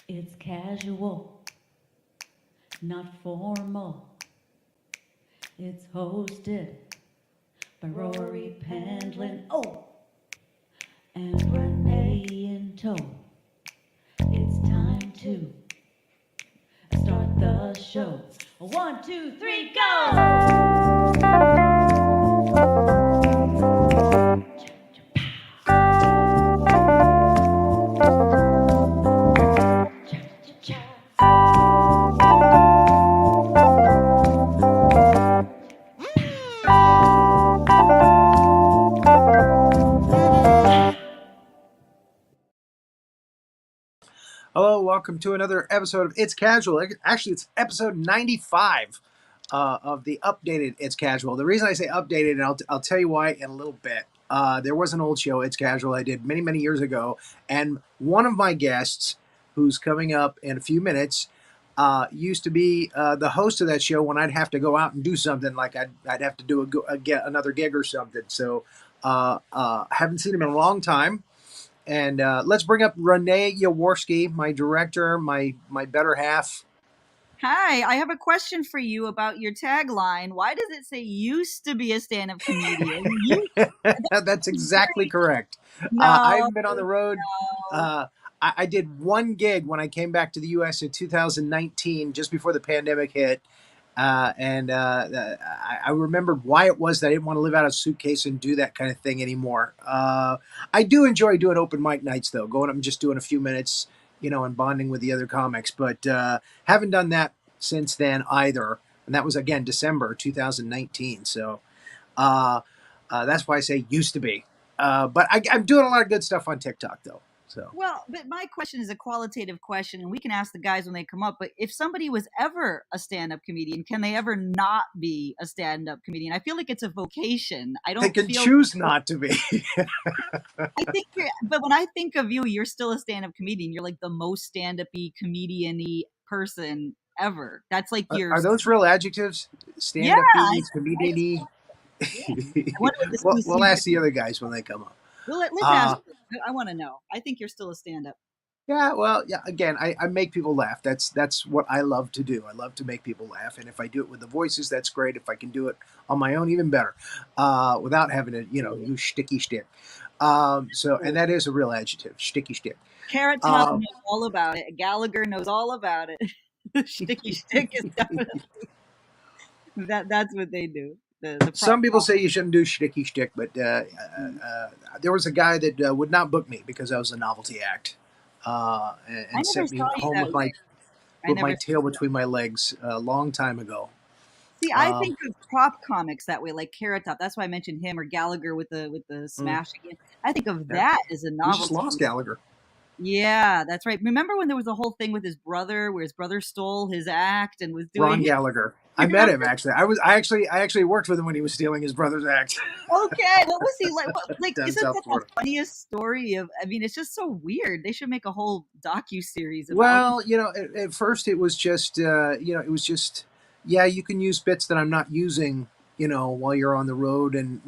It's casual, not formal. It's hosted by Rory Pendlin. Oh, and Renee in tow. It's time to start the show. 1, 2, 3, go! Hello, welcome to another episode of It's Casual. Actually, it's episode 95 of the updated It's Casual. The reason I say updated, and I'll tell you why in a little bit. There was an old show, It's Casual, I did many, many years ago, and one of my guests, who's coming up in a few minutes, used to be the host of that show when I'd have to go out and do something, like I'd have to do another gig or something. So haven't seen him in a long time. And let's bring up Renee Yaworski, my director, my better half. Hi, I have a question for you about your tagline. Why does it say used to be a stand-up comedian? That's exactly correct. No, I've been on the road. no. I did one gig when I came back to the U.S. in 2019, just before the pandemic hit. I remembered why it was that I didn't want to live out of a suitcase and do that kind of thing anymore. I do enjoy doing open mic nights, though, going up and just doing a few minutes, and bonding with the other comics. But haven't done that since then either. And that was, again, December 2019. So that's why I say used to be. But I'm doing a lot of good stuff on TikTok, though. So. Well, but my question is a qualitative question, and we can ask the guys when they come up. But if somebody was ever a stand-up comedian, can they ever not be a stand-up comedian? I feel like it's a vocation. They can choose not to be. I think, but when I think of you, you're still a stand-up comedian. You're like the most stand-up-y, comedian-y person ever. That's like your. Are those real adjectives? Stand-up-y, comedian-y? We'll ask the other guys when they come up. Well, let's ask. I want to know. I think you're still a stand-up. Yeah, well, yeah. Again, I make people laugh. That's what I love to do. I love to make people laugh, and if I do it with the voices, that's great. If I can do it on my own, even better, without having to, use shticky shtick. And that is a real adjective, shticky shtick. Carrot Top knows all about it. Gallagher knows all about it. Shticky shtick is definitely that's what they do. Some people say you shouldn't do shticky shtick, but there was a guy that would not book me because I was a novelty act. And sent me home with my tail between my legs a long time ago. See, I think of prop comics that way, like Carrot Top. That's why I mentioned him, or Gallagher with the smashing. I think of that as a novelty. We just lost Gallagher. Yeah, that's right. Remember when there was a whole thing with his brother, where his brother stole his act and was doing Ron Gallagher? I met him actually. I actually worked with him when he was stealing his brother's act. Okay, what was he like? Isn't that the funniest story of? I mean, it's just so weird. They should make a whole docu-series about. Well, at first it was just, yeah, you can use bits that I'm not using, while you're on the road, and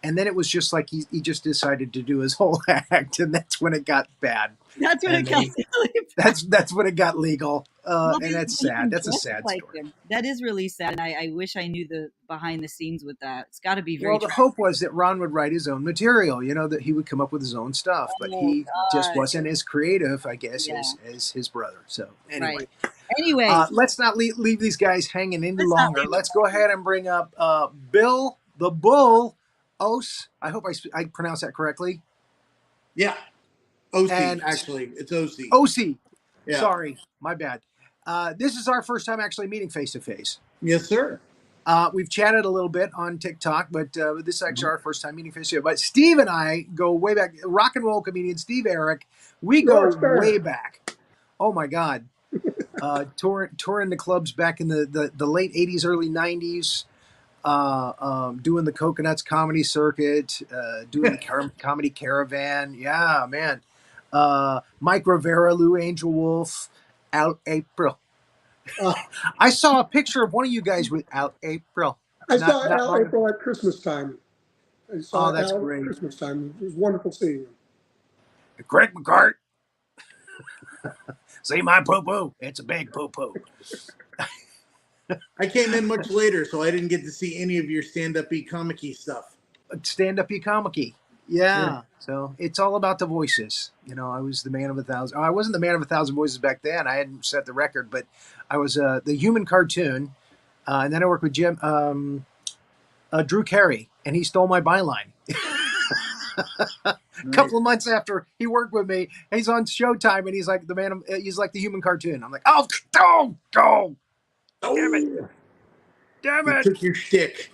then it was just like he just decided to do his whole act, and that's when it got bad. That's when it got really bad. That's when it got legal, and that's sad. That's a sad story. That is really sad, and I wish I knew the behind the scenes with that. It's got to be very. Well, the hope was that Ron would write his own material, that he would come up with his own stuff, but he just wasn't as creative, I guess, as his brother. So anyway. Right. Anyway, let's not leave these guys hanging any longer. Let's go ahead and bring up Bill the Bull Ohse. I hope I pronounced that correctly. Yeah. Ohse, actually. It's Ohse. Ohse. Yeah. Sorry. My bad. This is our first time actually meeting face-to-face. Yes, sir. We've chatted a little bit on TikTok, but this is actually our first time meeting face-to-face. But Steve and I go way back. Rock and roll comedian Steve Arik. We go way back. Oh, my God. Touring the clubs back in the late 80s, early 90s, doing the Coconuts comedy circuit, doing the comedy caravan. Yeah, man. Mike Rivera, Lou Angel Wolf, Out April. I saw a picture of one of you guys with Out April. I saw Out April at Christmas time. That's great. At Christmas time. It was wonderful seeing you. Greg McCart. See my poo-poo? It's a big poo-poo. I came in much later, so I didn't get to see any of your stand-up-y, comic-y stuff. Stand-up-y, comic-y. Yeah. So it's all about the voices. I was the man of 1,000. I wasn't the man of 1,000 voices back then. I hadn't set the record, but I was the human cartoon. And then I worked with Drew Carey, and he stole my byline. A couple of months after he worked with me, he's on Showtime, and he's like he's like the human cartoon. I'm like, oh, go. Damn it. He took your shtick.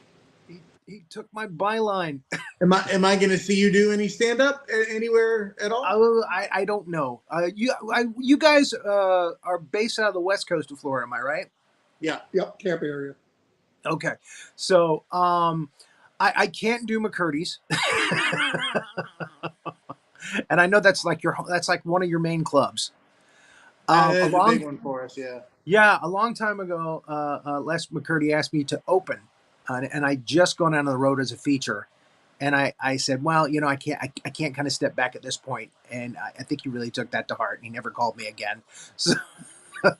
He took my byline. Am I going to see you do any stand-up anywhere at all? I don't know. You guys are based out of the west coast of Florida, am I right? Yeah. Yep, Tampa area. Okay. So I can't do McCurdy's. And I know that's like one of your main clubs. That is a big one for us, yeah. Yeah, a long time ago, Les McCurdy asked me to open, and I just gone out on the road as a feature, and I said, well, I can't kind of step back at this point, and I think he really took that to heart, and he never called me again.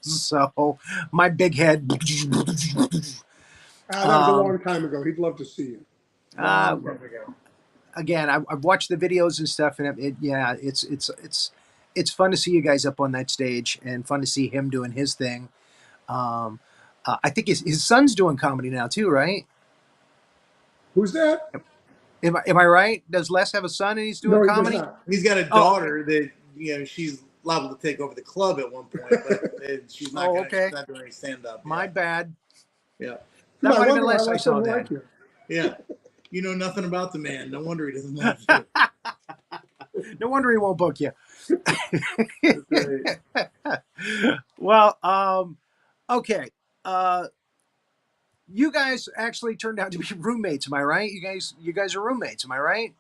So my big head. That was a long time ago. He'd love to see you. Again, I've watched the videos and stuff, and it's fun to see you guys up on that stage, and fun to see him doing his thing. I think his son's doing comedy now too, right? Who's that? Am I right? Does Les have a son and he's doing comedy? Does not. He's got a daughter that she's liable to take over the club at one point, but she's not she's not doing any stand-up. My bad. Yeah. That might have been Les I saw that. Yeah. You know nothing about the man. No wonder he doesn't like you. No wonder he won't book you. Well, okay. You guys actually turned out to be roommates, am I right? You guys are roommates, am I right?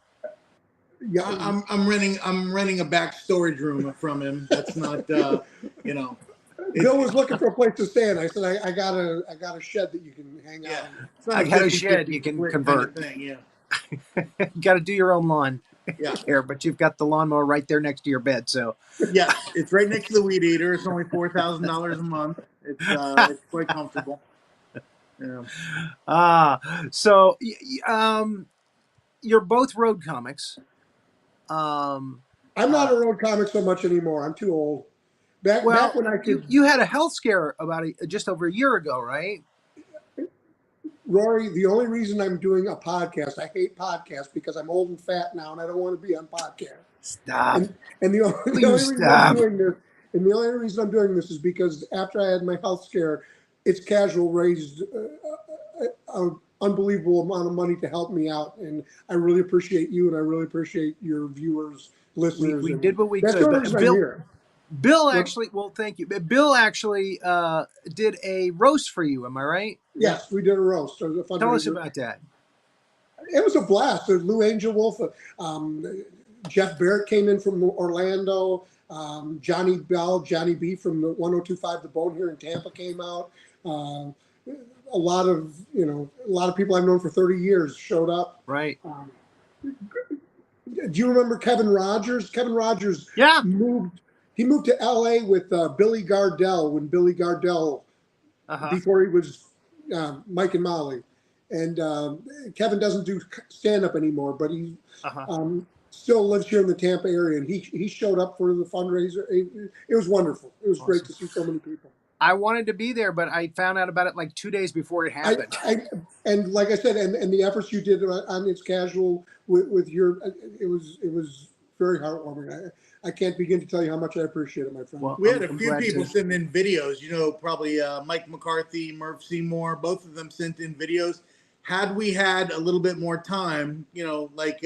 Yeah, I'm renting a back storage room from him. That's not Bill was looking for a place to stay, and I said, I got a shed that you can hang out in. I got a shed you can convert. Kind of thing, yeah. You got to do your own lawn. Yeah. Here, but you've got the lawnmower right there next to your bed, so. Yeah, it's right next to the weed eater. It's only $4,000 a month. It's quite comfortable. Yeah. So you're both road comics. I'm not a road comic so much anymore. I'm too old. Back when I could. You had a health scare about just over a year ago, right? Rory, the only reason I'm doing a podcast, I hate podcasts because I'm old and fat now, and I don't want to be on podcasts. Stop. And the only reason I'm doing this, and the only reason I'm doing this is because after I had my health scare, It's Casual raised an unbelievable amount of money to help me out, and I really appreciate you, and I really appreciate your viewers, listeners. We did what we could. That's the reason I'm here. Bill actually, well, thank you. Bill actually did a roast for you. Am I right? Yes, we did a roast. It was a fundraiser. Tell us about that. It was a blast. There's Lou Angel Wolf, Jeff Barrett came in from Orlando. Johnny B from the 102.5 The Bone here in Tampa came out. A lot of people I've known for 30 years showed up. Right. Do you remember Kevin Rogers? Kevin Rogers. Yeah. He moved to LA with Billy Gardell when Billy Gardell, before he was Mike and Molly. And Kevin doesn't do stand-up anymore, but he still lives here in the Tampa area. And he showed up for the fundraiser. It was wonderful. It was great to see so many people. I wanted to be there, but I found out about it like 2 days before it happened. And like I said, and the efforts you did on It's Casual with your, it was very heartwarming. I can't begin to tell you how much I appreciate it, my friend. Well, we had a few people send in videos. Probably Mike McCarthy, Murph Seymour, both of them sent in videos. Had we had a little bit more time, like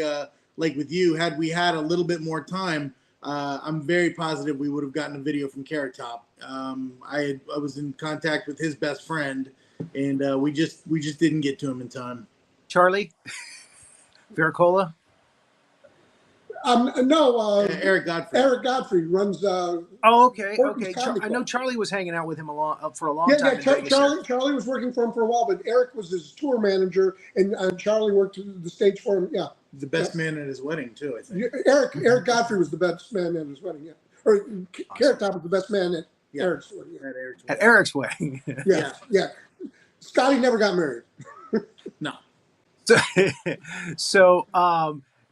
with you, had we had a little bit more time, I'm very positive we would have gotten a video from Carrot Top. I was in contact with his best friend, and we just didn't get to him in time. Charlie Veracola. No. Eric Godfrey. Eric Godfrey runs. Okay. I know Charlie was hanging out with him for a long time. Yeah. Charlie was working for him for a while, but Eric was his tour manager, and Charlie worked the stage for him. Yeah. The best man at his wedding too, I think. Eric Godfrey was the best man at his wedding. Yeah. Or Carrot Top was the best man Yeah. Eric's wedding. At Eric's At wedding. Eric's wedding. Yeah. Scotty never got married. No. So,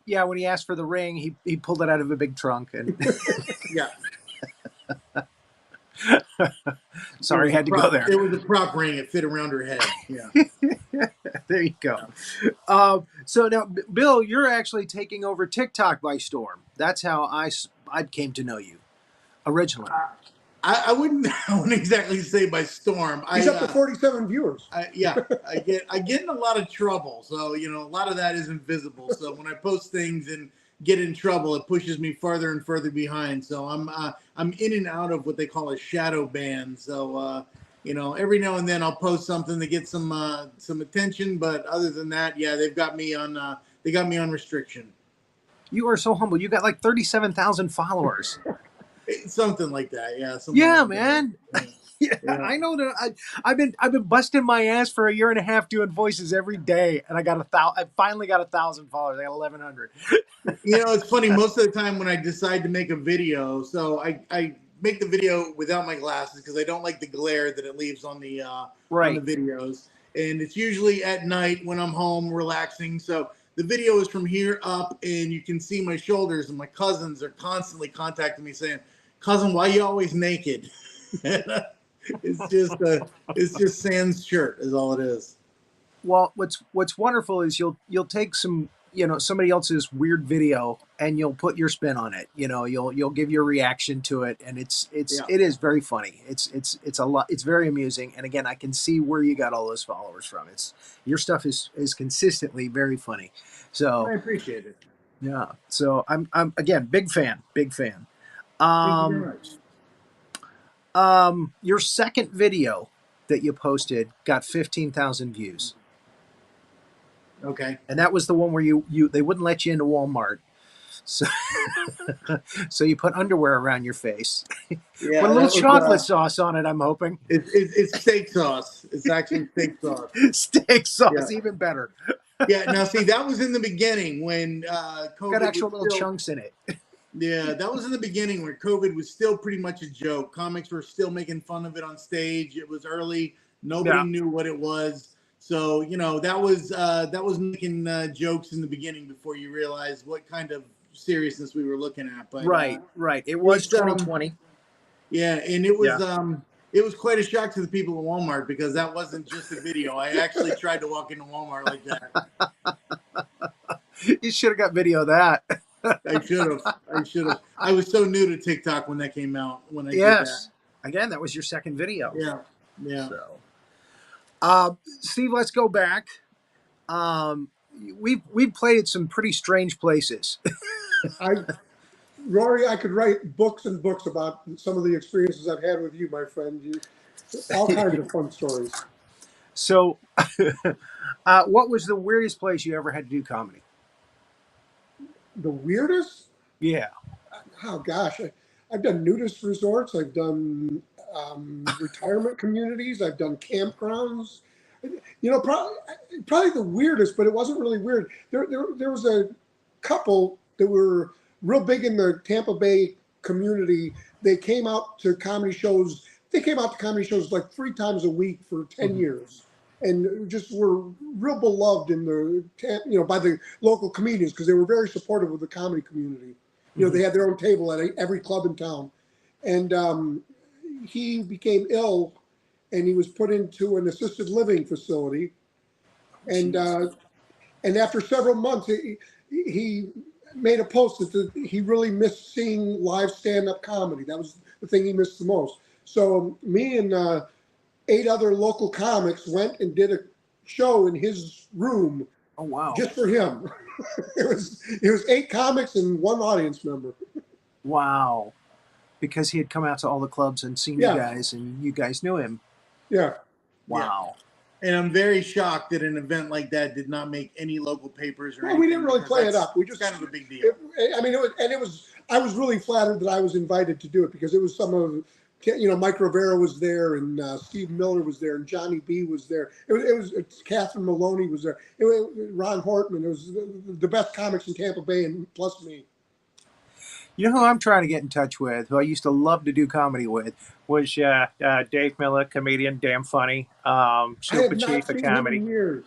yeah, when he asked for the ring, he pulled it out of a big trunk, and Yeah. sorry, I had to go there. It was a prop ring. It fit around her head. Yeah. There you go. So now, Bill, you're actually taking over TikTok by storm. That's how I came to know you originally. I wouldn't exactly say by storm. He's up to 47 viewers. I get in a lot of trouble. So, a lot of that is invisible. So when I post things and get in trouble, it pushes me further and further behind. So I'm in and out of what they call a shadow ban. So, every now and then I'll post something to get some attention. But other than that, yeah, they've got me on restriction. You are so humble. You got like 37,000 followers. Something like that, yeah. Yeah, like man. That. Yeah, I know that. I've been busting my ass for a year and a half doing voices every day, and I finally got 1,000 followers. I got 1,100. It's funny. Most of the time when I decide to make a video, so I make the video without my glasses because I don't like the glare that it leaves on the on the videos, and it's usually at night when I'm home relaxing. So the video is from here up, and you can see my shoulders, and my cousins are constantly contacting me saying, "Cousin, why are you always naked?" It's just Sans shirt is all it is. Well, what's wonderful is you'll take some somebody else's weird video and you'll put your spin on it. You'll give your reaction to it, and it is very funny. It's a lot. It's very amusing, and again, I can see where you got all those followers from. Your stuff is consistently very funny. So I appreciate it. Yeah. So I'm again big fan. Thank you very much. Your second video that you posted got 15,000 views. Okay. And that was the one where they wouldn't let you into Walmart. So so you put underwear around your face. Yeah, with a little chocolate sauce on it, I'm hoping. It's steak sauce. It's actually steak sauce. Steak sauce, even better. Yeah, now see, that was in the beginning when COVID got actual little chunks in it. Yeah, that was in the beginning where COVID was still pretty much a joke. Comics were still making fun of it on stage. It was early. Nobody knew what it was. So, that was making jokes in the beginning before you realized what kind of seriousness we were looking at. But right. It was 2020. Yeah, and it was quite a shock to the people at Walmart because that wasn't just a video. I actually tried to walk into Walmart like that. You should have got video of that. I should have. I was so new to TikTok when that came out. When I did that. Again, that was your second video. Yeah. So, Steve, let's go back. We've played at some pretty strange places. Rory, I could write books and books about some of the experiences I've had with you, my friend. All kinds of fun stories. So, what was the weirdest place you ever had to do comedy? The weirdest? Yeah. Oh gosh, I've done nudist resorts. I've done retirement communities. I've done campgrounds. Probably the weirdest, but it wasn't really weird. There was a couple that were real big in the Tampa Bay community. They came out to comedy shows. They came out to comedy shows like 3 times a week for 10 years. And just were real beloved in by the local comedians because they were very supportive of the comedy community. They had their own table at every club in town. And he became ill, and he was put into an assisted living facility. And after several months, he made a post that he really missed seeing live stand-up comedy. That was the thing he missed the most. So me and 8 other local comics went and did a show in his room. Oh wow! Just for him. It was 8 comics and 1 audience member. Wow! Because he had come out to all the clubs and seen you guys, and you guys knew him. Yeah. Wow. Yeah. And I'm very shocked that an event like that did not make any local papers or anything. We didn't really play it up. We just kind of a big deal. I was really flattered that I was invited to do it because it was some of. Mike Rivera was there, and Steve Miller was there, and Johnny B was there. It was Catherine Maloney was there. It was Ron Hortman. It was the best comics in Tampa Bay, and plus me. You know who I'm trying to get in touch with, who I used to love to do comedy with, was Dave Miller, comedian, damn funny, I super have not chief of seen him comedy. in years.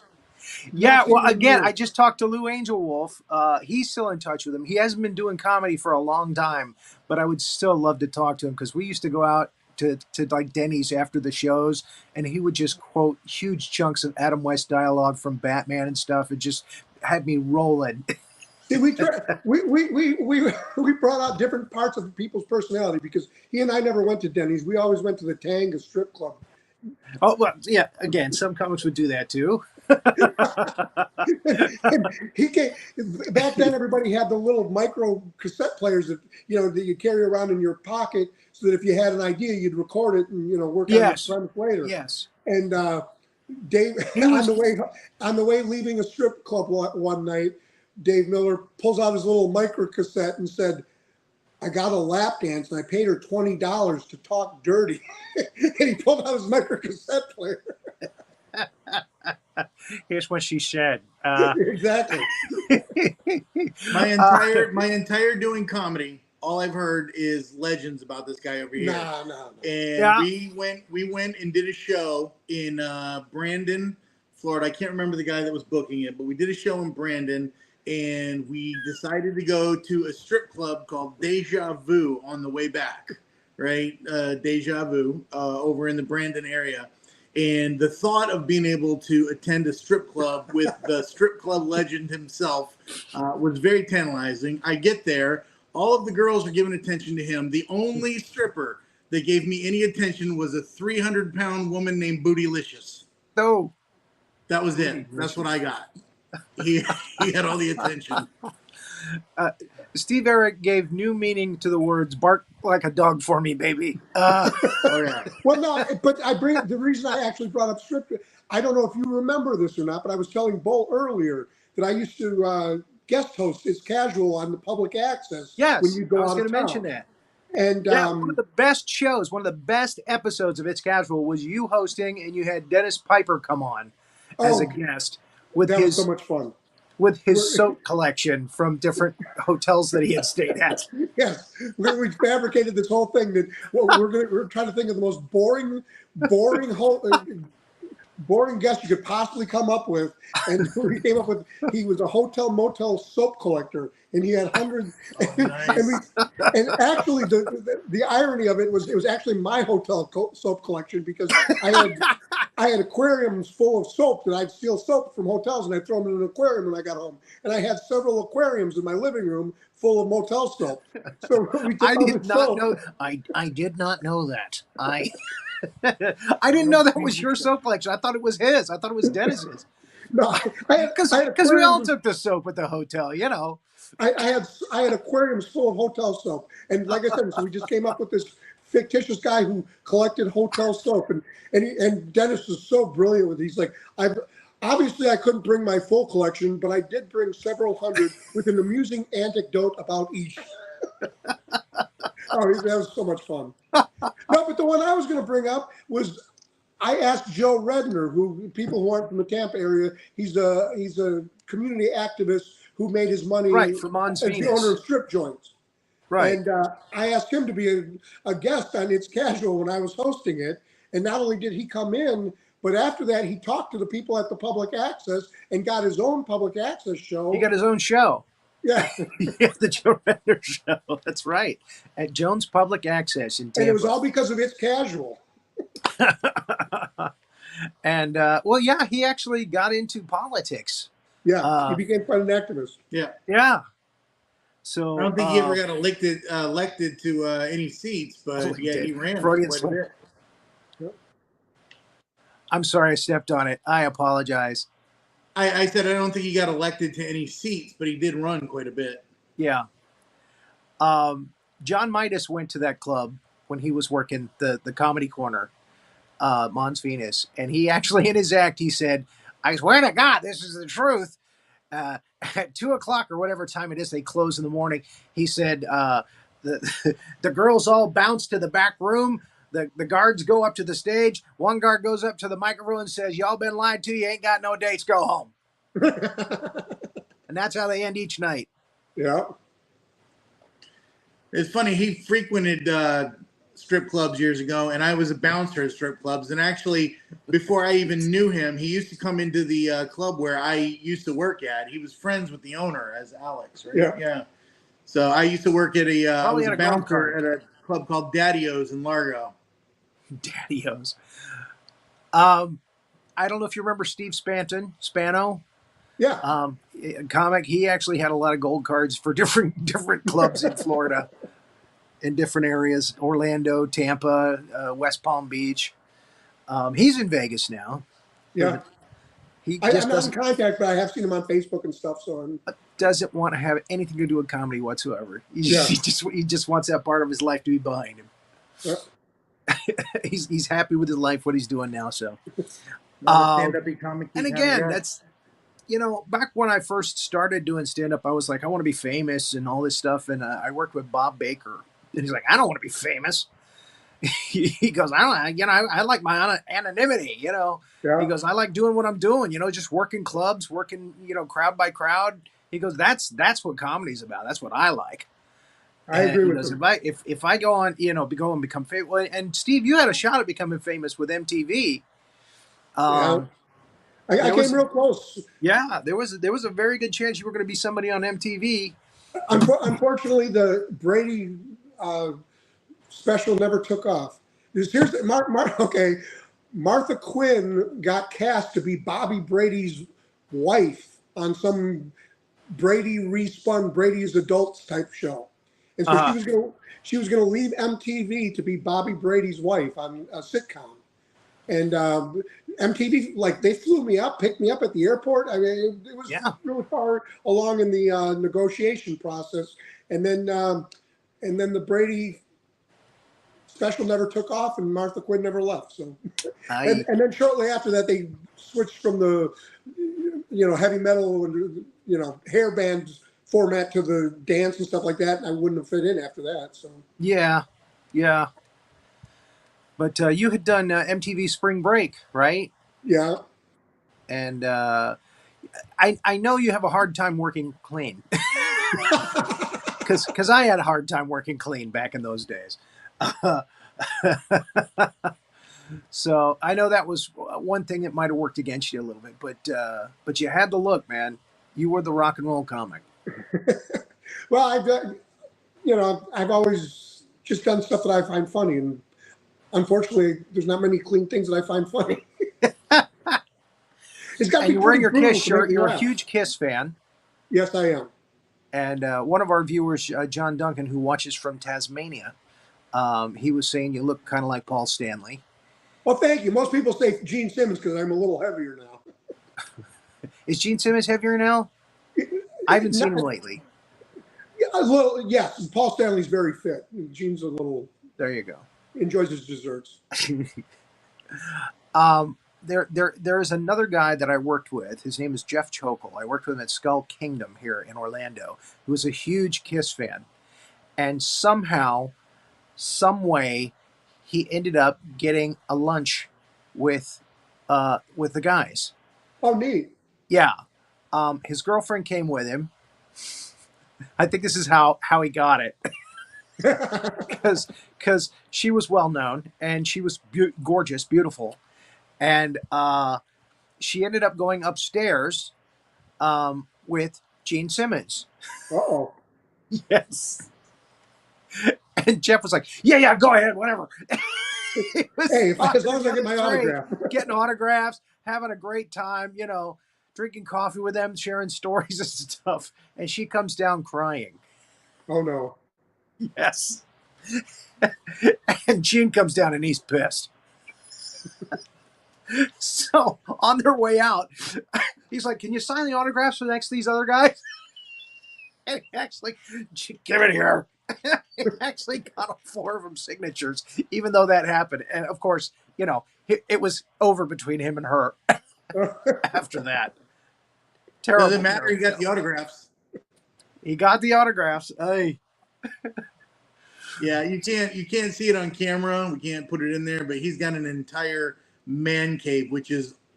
Yeah, Not well, seen him in again, I years. just talked to Lou Angel Wolf. He's still in touch with him. He hasn't been doing comedy for a long time, but I would still love to talk to him because we used to go out to like Denny's after the shows, and he would just quote huge chunks of Adam West dialogue from Batman and stuff. It just had me rolling. See, we brought out different parts of people's personality because he and I never went to Denny's. We always went to the Tang, a strip club. Oh, well, yeah. Again, some comics would do that too. And he came back then. Everybody had the little micro cassette players that that you carry around in your pocket, so that if you had an idea, you'd record it and work on the Yes, premise later. yes. And Dave, He was on the way leaving a strip club one night, Dave Miller pulls out his little micro cassette and said, "I got a lap dance and I paid her $20 to talk dirty." And he pulled out his micro cassette player. Here's what she said. Exactly. My entire doing comedy, all I've heard is legends about this guy over here. No. And Yeah. we went and did a show in Brandon, Florida. I can't remember the guy that was booking it, but we did a show in Brandon, and we decided to go to a strip club called Deja Vu on the way back, right? Deja Vu over in the Brandon area. And the thought of being able to attend a strip club with the strip club legend himself was very tantalizing. I get there. All of the girls are giving attention to him. The only stripper that gave me any attention was a 300-pound woman named Bootylicious. No. That was it. That's what I got. He had all the attention. Steve Arik gave new meaning to the words "bark like a dog for me, baby." Oh, yeah. Well, no, but the reason I actually brought up strip. I don't know if you remember this or not, but I was telling Bo earlier that I used to guest host It's Casual on the public access. Yes, when you go I was out going of to town. mention that. And yeah, one of the best shows, one of the best episodes of It's Casual was you hosting, and you had Dennis Piper come on as a guest with that was so much fun. With his soap collection from different hotels that he had stayed at. Yes, we fabricated this whole thing that we're trying to think of the most boring guest you could possibly come up with, and we came up with he was a hotel motel soap collector, and he had hundreds. Oh, nice. and actually the irony of it was actually my hotel soap collection, because I had aquariums full of soap that I'd steal soap from hotels and I'd throw them in an aquarium when I got home, and I had several aquariums in my living room full of motel soap. So I did not know. I did not know that. I didn't know that was your soap collection. I thought it was his. I thought it was Dennis's. No, because we all took the soap at the hotel, I had aquariums full of hotel soap, and like I said, so we just came up with this fictitious guy who collected hotel soap, and Dennis was so brilliant with it. He's like, obviously I couldn't bring my full collection, but I did bring several hundred with an amusing anecdote about each. Oh, that was so much fun. No, but the one I was going to bring up was, I asked Joe Redner, who people who aren't from the Tampa area, he's a community activist who made his money from Mons as Venus. the owner of strip joints. Right. And I asked him to be a guest on It's Casual when I was hosting it. And not only did he come in, but after that, he talked to the people at the public access and got his own public access show. He got his own show. Yeah. Yeah, the Joe Redner show. That's right. At Jones Public Access in Tampa. And it was all because of It's Casual. And, well, yeah, he actually got into politics. Yeah, he became quite an activist. Yeah. Yeah. So I don't think he ever got elected to any seats, but he ran quite a bit. Yep. I'm sorry I stepped on it. I apologize. I said I don't think he got elected to any seats, but he did run quite a bit. Yeah. John Midas went to that club when he was working the Comedy Corner, Mons Venus, and he actually, in his act, he said, "I swear to God, this is the truth." At 2:00 or whatever time it is, they close in the morning. He said, the girls all bounce to the back room. The guards go up to the stage. One guard goes up to the microphone and says, "Y'all been lied to. You ain't got no dates. Go home." And that's how they end each night. Yeah. It's funny. He frequented strip clubs years ago, and I was a bouncer at strip clubs. And actually, before I even knew him, he used to come into the club where I used to work at. He was friends with the owner as Alex, right? Yeah. Yeah. So I used to work at I Probably was had a a gold bouncer card. at a club called Daddy-O's in Largo. Daddy-O's. I don't know if you remember Steve Spano. Yeah. A comic. He actually had a lot of gold cards for different clubs in Florida, in different areas: Orlando, Tampa, West Palm Beach. He's in Vegas now. Yeah. He I'm just not in contact, but I have seen him on Facebook and stuff. So doesn't want to have anything to do with comedy whatsoever. Yeah. He just wants that part of his life to be behind him. Yeah. He's happy with his life, what he's doing now. So, Stand-up comic. and again, that's, back when I first started doing stand-up, I was like, I want to be famous and all this stuff. And I worked with Bob Baker, and he's like, I don't want to be famous. He goes, I like my anonymity, Yeah. He goes, I like doing what I'm doing, just working clubs, working, crowd by crowd. He goes, that's what comedy's about. That's what I like. I agree with goes, him. If I go on, go and become famous. Well, and Steve, you had a shot at becoming famous with MTV. Yeah. I came real close. Yeah, there was a very good chance you were going to be somebody on MTV. Unfortunately, the Brady special never took off. Here's okay. Martha Quinn got cast to be Bobby Brady's wife on some Brady respun Brady's Adults type show, and so she was gonna leave MTV to be Bobby Brady's wife on a sitcom, and MTV, they flew me up, picked me up at the airport. I mean, it was really far along in the negotiation process, and then the Brady special never took off, and Martha Quinn never left. So, and then shortly after that, they switched from the heavy metal and hair band format to the dance and stuff like that. And I wouldn't have fit in after that. So yeah. But you had done MTV Spring Break, right? Yeah. And I know you have a hard time working clean, because I had a hard time working clean back in those days. So I know that was one thing that might have worked against you a little bit, but you had the look, man. You were the rock and roll comic. Well, I've always just done stuff that I find funny, and unfortunately, there's not many clean things that I find funny. It's got to be you're wearing your Kiss shirt. You're laugh. A huge Kiss fan. Yes, I am. And one of our viewers, John Duncan, who watches from Tasmania, he was saying you look kind of like Paul Stanley. Well, thank you. Most people say Gene Simmons because I'm a little heavier now. Is Gene Simmons heavier now? I haven't seen him lately. A little, yes. Paul Stanley's very fit. Gene's a little. There you go. Enjoys his desserts. There is another guy that I worked with. His name is Jeff Chokel. I worked with him at Skull Kingdom here in Orlando, who was a huge Kiss fan. And somehow, some way, he ended up getting a lunch with the guys. Oh, neat. Yeah. His girlfriend came with him. I think this is how he got it. Because she was well known and she was gorgeous, beautiful. And she ended up going upstairs with Gene Simmons. Uh-oh. Yes. And Jeff was like, yeah, go ahead, whatever. Hey, as long as I get my autograph. Getting autographs, having a great time, drinking coffee with them, sharing stories and stuff. And she comes down crying. Oh, no. Yes. And Gene comes down and he's pissed. So on their way out, he's like, can you sign the autographs for next to these other guys? And he actually, give it here. He actually got all 4 of them signatures, even though that happened. And of course, it was over between him and her after that. Terrible. Doesn't matter. He got the autographs. He got the autographs. Hey. Yeah, you can't see it on camera. We can't put it in there, but he's got an entire man cave,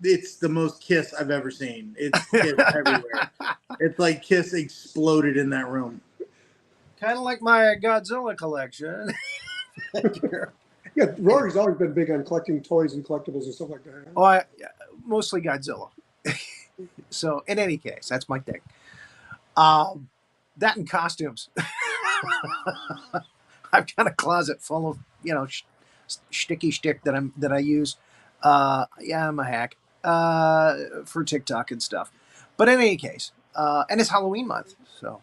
it's the most Kiss I've ever seen. It's Kiss everywhere. It's like Kiss exploded in that room. Kind of like my Godzilla collection. Yeah, Rory's always been big on collecting toys and collectibles and stuff like that. Oh, mostly Godzilla. So, in any case, that's my thing. That and costumes. I've got a closet full of sticky shtick that I use. Yeah, I'm a hack for TikTok and stuff. But in any case, and it's Halloween month, so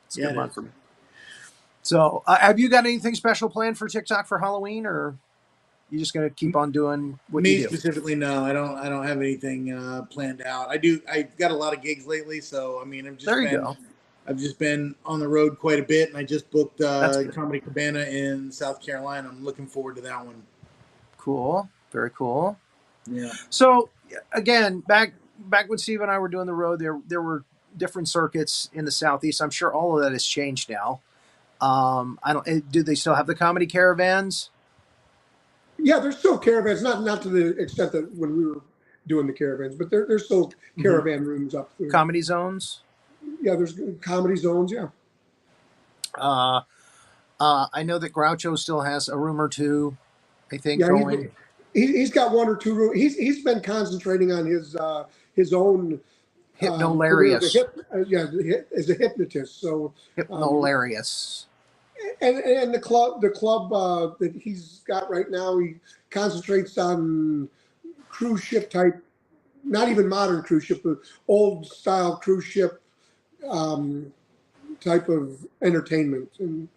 it's a good month for me. So, have you got anything special planned for TikTok for Halloween, or you just gonna keep on doing what you do? Me specifically, no. I don't have anything planned out. I've got a lot of gigs lately, so I mean, I've just been on the road quite a bit, and I just booked Comedy Cabana in South Carolina. I'm looking forward to that one. Cool, very cool. Yeah. So again, back when Steve and I were doing the road, there were different circuits in the Southeast. I'm sure all of that has changed now. Do they still have the comedy caravans? Yeah, there's still caravans, not to the extent that when we were doing the caravans, but there's still caravan rooms up there. Comedy zones? Yeah, there's comedy zones, yeah. I know that Groucho still has a room or two, I think, going. He's got one or two rooms. He's been concentrating on his own Hypnolarious. As a hypnotist. So Hypnolarious. And the club that he's got right now, he concentrates on cruise ship type, not even modern cruise ship, but old style cruise ship type of entertainment. And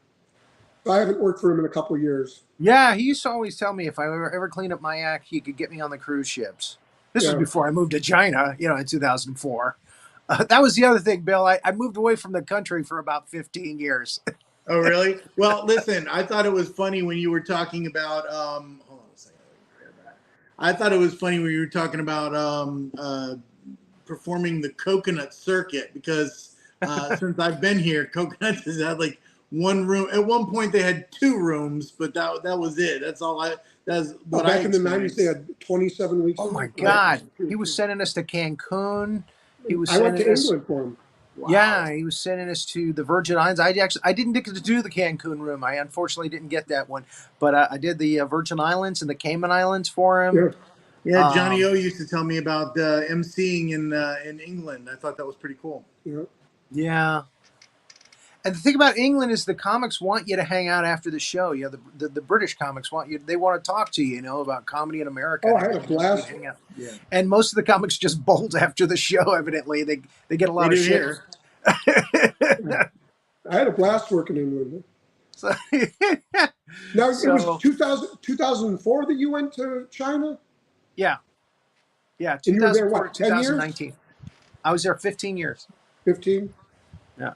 I haven't worked for him in a couple of years. Yeah, he used to always tell me if I ever cleaned up my act, he could get me on the cruise ships. This was before I moved to China, in 2004. That was the other thing, Bill. I moved away from the country for about 15 years. Oh, really? Well, listen, I thought it was funny when you were talking about hold on a second. I thought it was funny when you were talking about performing the coconut circuit, because since I've been here, Coconuts has had like one room. At one point they had two rooms, but that was it. That's all that's what back in the 90s they had 27 weeks. Oh my God. He was sending us to Cancun. I went to England for him. Wow. Yeah, he was sending us to the Virgin Islands. I didn't get to do the Cancun room. I unfortunately didn't get that one, but I did the Virgin Islands and the Cayman Islands for him. Yeah, Johnny O used to tell me about emceeing in England. I thought that was pretty cool. Yeah. And the thing about England is the comics want you to hang out after the show. The British comics want you. They want to talk to you, about comedy in America. Oh, I had a blast. Yeah. And most of the comics just bolt after the show. Evidently, they get a lot of shit. I had a blast working in England. So, now it was 2004 that you went to China. Yeah. 2004, and you were there, what, 2019. 10 years? I was there 15 years. 15. Yeah.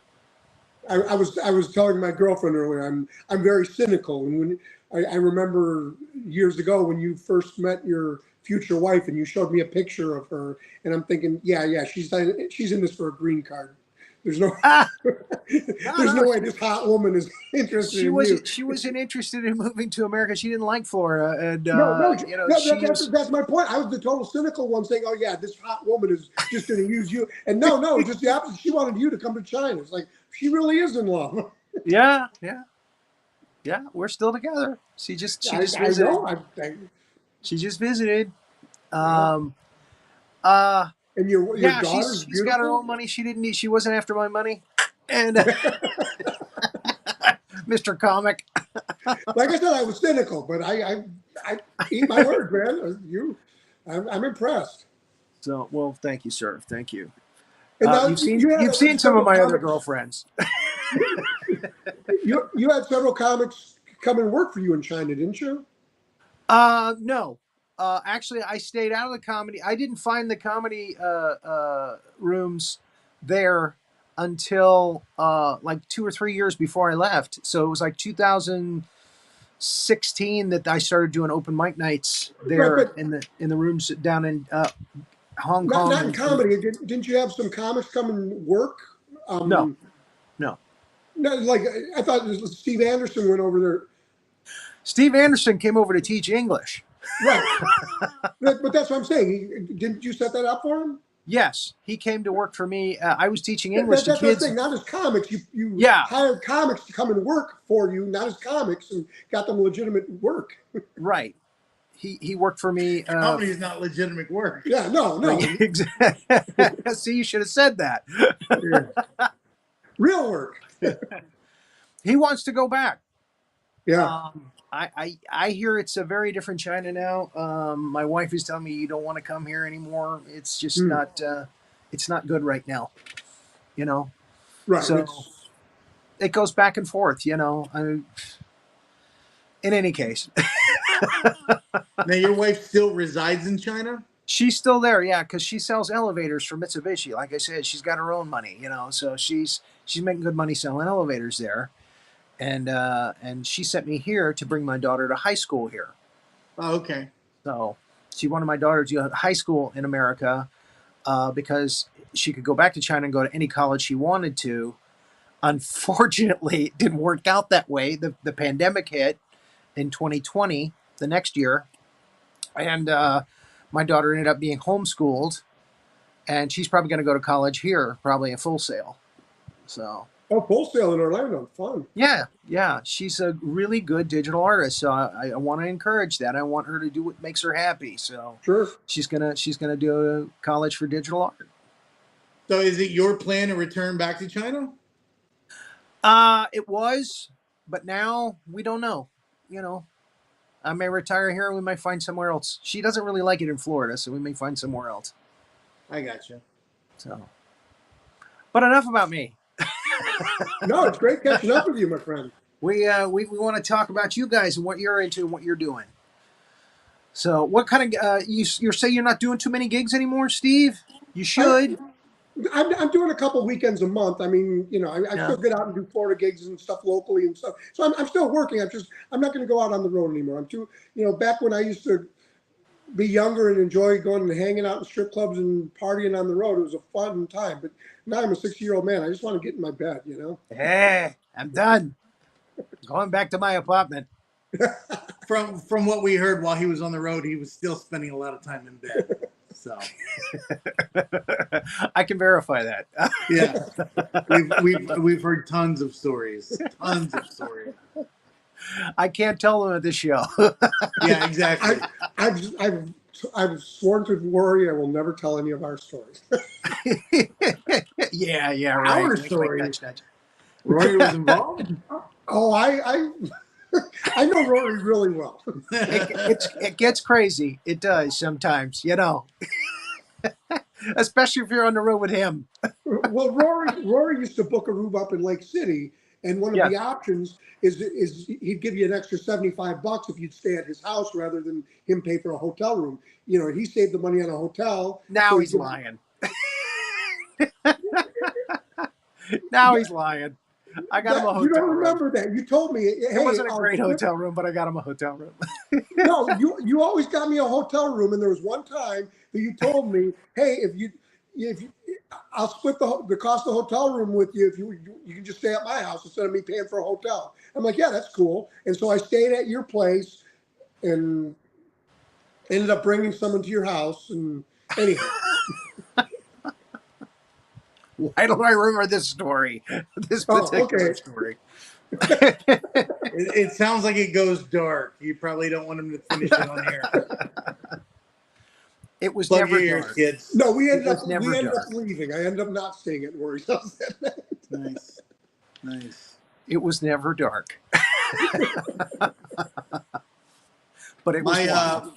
I was telling my girlfriend earlier, I'm very cynical, and when I remember years ago when you first met your future wife and you showed me a picture of her, and I'm thinking, yeah, she's in this for a green card. There's no there's no way this hot woman is interested in you. She wasn't interested in moving to America. She didn't like Florida, and that's my point. I was the total cynical one saying, "Oh yeah, this hot woman is just going to use you." And no, just the opposite. She wanted you to come to China. It's like she really is in love. Yeah. We're still together. She just visited. She just visited. And your daughter's she's got her own money. She didn't need. She wasn't after my money. And Mr. Comic. Like I said, I was cynical, but I eat my words, man. I'm impressed. So, well, thank you, sir. Thank you. And you've seen some of my other girlfriends. You had several comics come and work for you in China, didn't you? No. Actually, I stayed out of the comedy. I didn't find the comedy rooms there until like 2 or 3 years before I left. So it was like 2016 that I started doing open mic nights there in the rooms down in Hong Kong. Not in comedy. Didn't you have some comics come and work? No. No, like I thought Steve Anderson went over there. Steve Anderson came over to teach English. Right. But that's what I'm saying. Didn't you set that up for him? Yes, he came to work for me. I was teaching English to That's the kids. thing. Not as comics. You Yeah. hired comics to come and work for you, not as comics, and got them legitimate work. Right. He worked for me. Comedy is not legitimate work. Yeah, no. See, you should have said that. Yeah. Real work. He wants to go back. Yeah. I hear it's a very different China now. My wife is telling me you don't want to come here anymore. It's just not. It's not good right now. You know. Right. So it goes back and forth. You know. In any case. Now your wife still resides in China? She's still there, yeah, because she sells elevators for Mitsubishi. Like I said, she's got her own money, you know, so she's making good money selling elevators there, and she sent me here to bring my daughter to high school here. Oh, okay. So she wanted my daughter to go to high school in America because she could go back to China and go to any college she wanted to. Unfortunately, it didn't work out that way. The pandemic hit in 2020, the next year, and my daughter ended up being homeschooled, and she's probably going to go to college here, probably at Full Sail. So. Oh, Full Sail in Orlando, fun. Yeah. She's a really good digital artist, so I want to encourage that. I want her to do what makes her happy. So sure, she's gonna do a college for digital art. So is it your plan to return back to China? It was, but now we don't know. You know. I may retire here and we might find somewhere else. She doesn't really like it in Florida, so we may find somewhere else. I gotcha. So, but enough about me. No, it's great catching up with you, my friend. We want to talk about you guys and what you're into and what you're doing. So, what kind of you say you're not doing too many gigs anymore, Steve? You should. I'm doing a couple weekends a month. I mean, you know, I still get out and do Florida gigs and stuff locally and stuff. So I'm still working. I'm not going to go out on the road anymore. I'm too, you know, back when I used to be younger and enjoy going and hanging out in strip clubs and partying on the road, it was a fun time. But now I'm a 60-year-old man. I just want to get in my bed, you know. Hey, I'm done. Going back to my apartment. From what we heard while he was on the road, he was still spending a lot of time in bed. So I can verify that. Yeah, we've heard tons of stories. I can't tell them at this show. Yeah, exactly. I've sworn to Rory I will never tell any of our stories. Yeah, right. Our stories. Rory was involved. Oh, I know Rory really well. It gets crazy. It does sometimes, you know. Especially if you're on the road with him. Well, Rory used to book a room up in Lake City, and one of the options is he'd give you an extra $75 if you'd stay at his house rather than him pay for a hotel room. You know, he saved the money on a hotel. Now he's lying. Now he's lying. I got him a hotel room. You don't remember that. You told me. Hey, it wasn't a great hotel room, but I got him a hotel room. No, you always got me a hotel room, and there was one time that you told me, hey, if I'll split the cost of the hotel room with you if you can just stay at my house instead of me paying for a hotel. I'm like, yeah, that's cool. And so I stayed at your place and ended up bringing someone to your house. And anyhow. Why don't I remember this story? This particular story. It sounds like it goes dark. You probably don't want him to finish it on here. It was never dark. Kids. No, we ended up leaving. I ended up not staying at Rory's house that night. Nice. It was never dark. But it was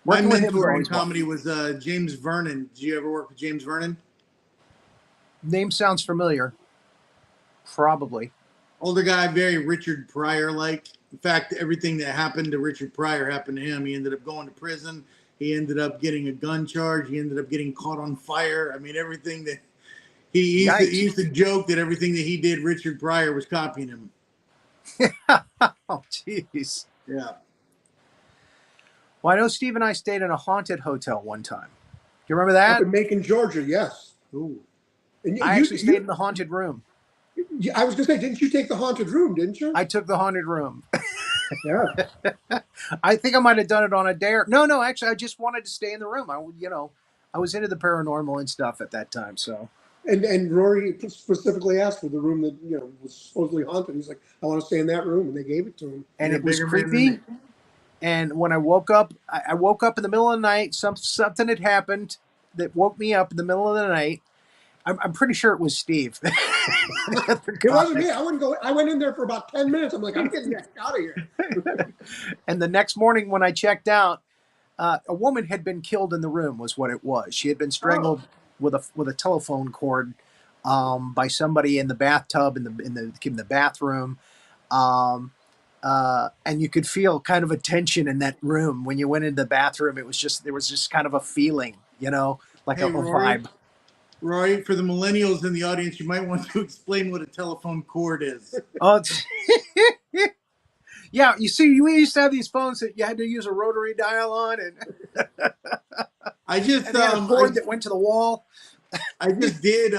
my mentor in comedy was James Vernon. Did you ever work with James Vernon? Name sounds familiar. Probably. Older guy, very Richard Pryor-like. In fact, everything that happened to Richard Pryor happened to him. He ended up going to prison. He ended up getting a gun charge. He ended up getting caught on fire. I mean, everything that he used to joke that everything that he did, Richard Pryor was copying him. Oh, jeez. Yeah. Well, I know Steve and I stayed in a haunted hotel one time. You remember that? Up in Macon, Georgia, yes. Ooh. And I actually stayed in the haunted room. I was going to say, didn't you take the haunted room, didn't you? I took the haunted room. Yeah. I think I might have done it on a dare. No, actually, I just wanted to stay in the room. I was into the paranormal and stuff at that time. So And Rory specifically asked for the room that was supposedly haunted. He's like, I want to stay in that room, and they gave it to him. and You're a it was bigger man than me. creepy. And when I woke up, I woke up in the middle of the night. Something had happened that woke me up in the middle of the night. I'm pretty sure it was Steve. It wasn't me. I wouldn't go. I went in there for about 10 minutes. I'm like, I'm getting the heck out of here. And the next morning when I checked out, a woman had been killed in the room. Was what it was. She had been strangled with a telephone cord by somebody in the bathtub in the bathroom. And you could feel kind of a tension in that room when you went into the bathroom. There was just kind of a feeling, like a vibe. Rory, for the millennials in the audience, you might want to explain what a telephone cord is. Oh, yeah. You see, we used to have these phones that you had to use a rotary dial on, and I just and they had a cord that went to the wall. I just did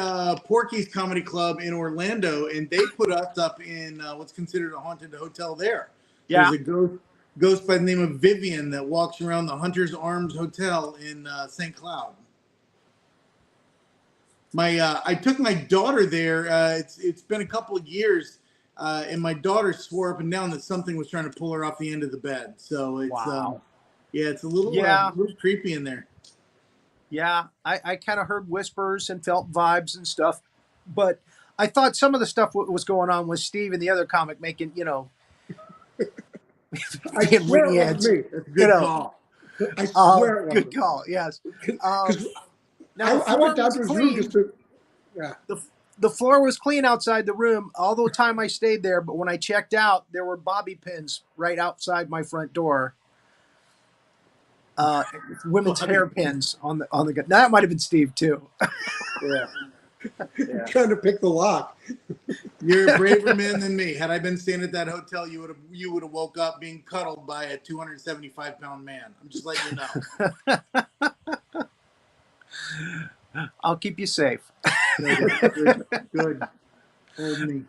Porky's Comedy Club in Orlando, and they put us up in what's considered a haunted hotel there. Yeah. There's a ghost by the name of Vivian that walks around the Hunter's Arms Hotel in St. Cloud. I took my daughter there. It's been a couple of years, and my daughter swore up and down that something was trying to pull her off the end of the bed. So it's Wow. it's a little creepy in there. Yeah, I kind of heard whispers and felt vibes and stuff, but I thought some of the stuff was going on with Steve and the other comic making, I swear it was me. Good call. I swear it was. Good call. Yes. Now I went down to his room just to. Yeah. The floor was clean outside the room all the time I stayed there, but when I checked out, there were bobby pins right outside my front door. Women's hairpins on the gun. Now, that might have been Steve too. Yeah. Trying to pick the lock. You're a braver man than me. Had I been staying at that hotel, you would have woke up being cuddled by a 275-pound man. I'm just letting you know. I'll keep you safe. Good. Hold me.